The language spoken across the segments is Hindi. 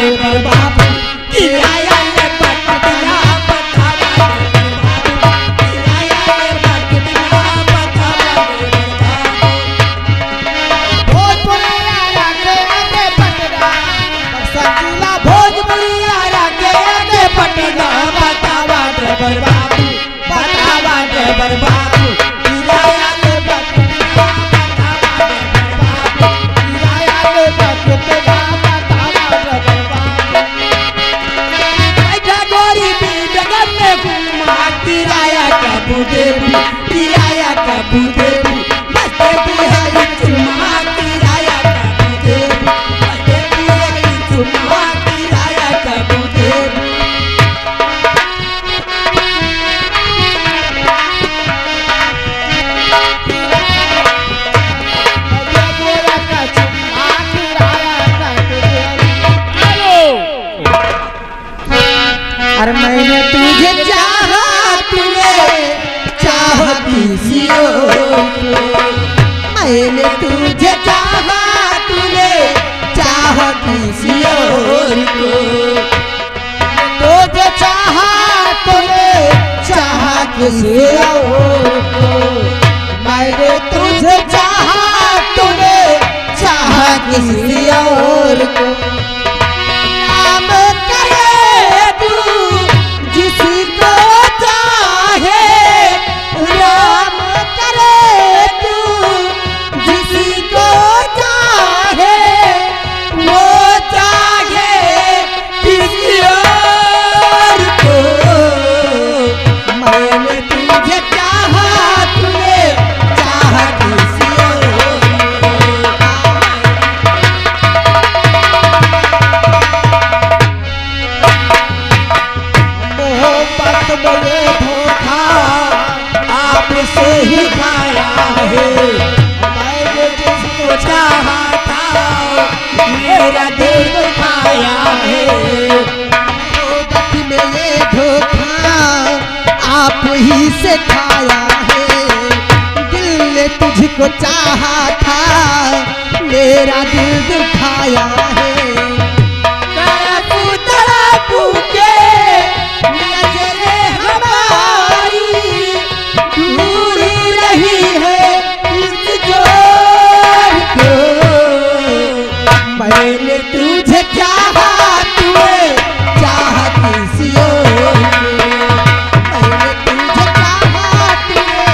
रे बाबू किराया ले बकटिया बतावा रे बाबू किराया ले बकटिया बतावा रे बाबू भोजपुरिया के आगे पटना संजीला भोजपुरिया के आगे पटना बतावा रे बाबू बतावा रे बाबू किराया ले बकटिया बतावा रे बाबू किराया ले बकटिया बतावा रे बाबू बैठा गोरी भी जगत में घूमा किराया का बुदेबू किराया का बुदेबू बस्ते बिहारी चुमा किराया का बुदेबू बस्ते बिहारी चुमा किराया का बुदेबू गोरा का चुम्मा किराया का अरे मैंने तुझे चाहा तूने चाहा किसी और को मैंने तुझे चाहा तूने चाहा किसी और को तो जो चाहा तूने चाहा किसी और को मैंने तुझे चाहा तूने चाहा किसी और को नाम करे तू जिसको चाहे राम करे तू जिसको चाहे वो चाहे किसी और को मैंने तुझे चाहा तूने चाहा किसी और को मोहब्बत में ये धोखा आपसे ही खाया है मैंने जिसको चाहा था मेरा दिल दुखाया है मोहब्बत में ये धोखा आप ही से खाया है दिल ने तुझको चाहा था मेरा दिल दुखाया है तड़पू के नजरे हमारी दूर रही है इस जोर को मैंने तुझे चाहा तूने चाहा किसी और को मैंने तुझे चाहा तूने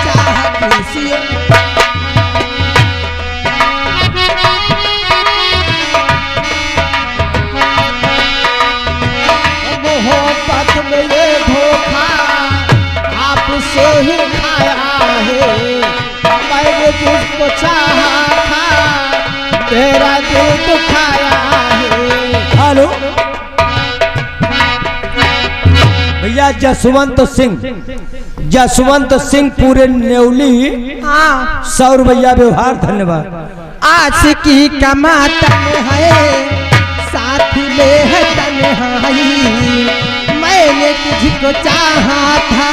चाहा किसी और मोहब्बत में ये धोखा आपसे ही खाया है मैंने जिसको चाहा था तेरा दिल दुखाया है। हेलो भैया जसवंत सिंह पूरे न्योली 100 रुपया व्यवहार धन्यवाद। आशिकी कमाता है साथ में है तन्हाई मैंने तुझको चाहा था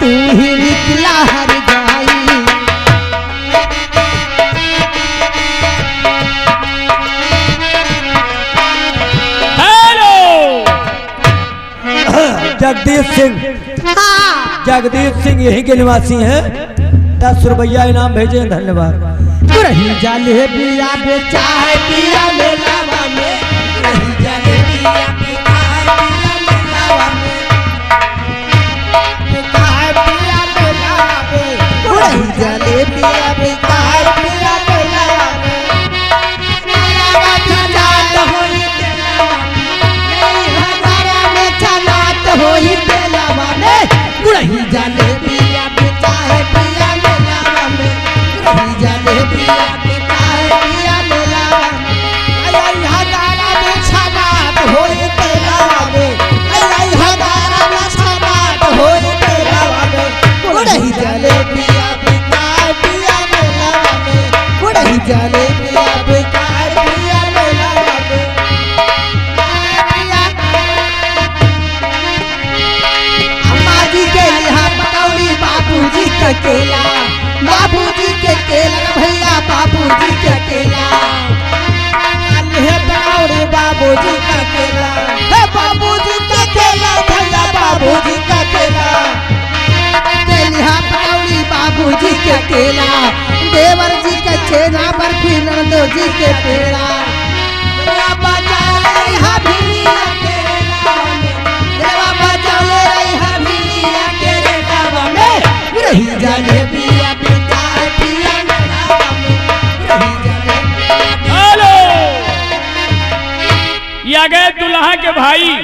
तू ही निकला हर जाई जगदीश सिंह यही के निवासी हैं। 10 रुपया इनाम भेजे धन्यवाद। रही जलेबिया बेचा है पिया मेलावा में रही जलेबिया पिता मेलावा में बेचा है पिया मेलावा में रही जलेबिया बेचा है पिया मेलावा में मेलावा चलात होई तेलावा में हजारा में चलात होई तेलावा में रही जलेबिया बेचा है पिया मेलावा में रही जलेबिया बेचा है पिया मेलावा में हजारा में चलात होई देवर जी के छेना बर्फी नंदो जी के पेड़ा देवा बचाले रहिहा भिड़िया के रेटावा में देवा बचाले रहिहा भिड़िया के रेटावा में रही जलेबिया बिकाए पिया मेलावा में रही जलेबिया हेलो ये आ गए दुल्हा के भाई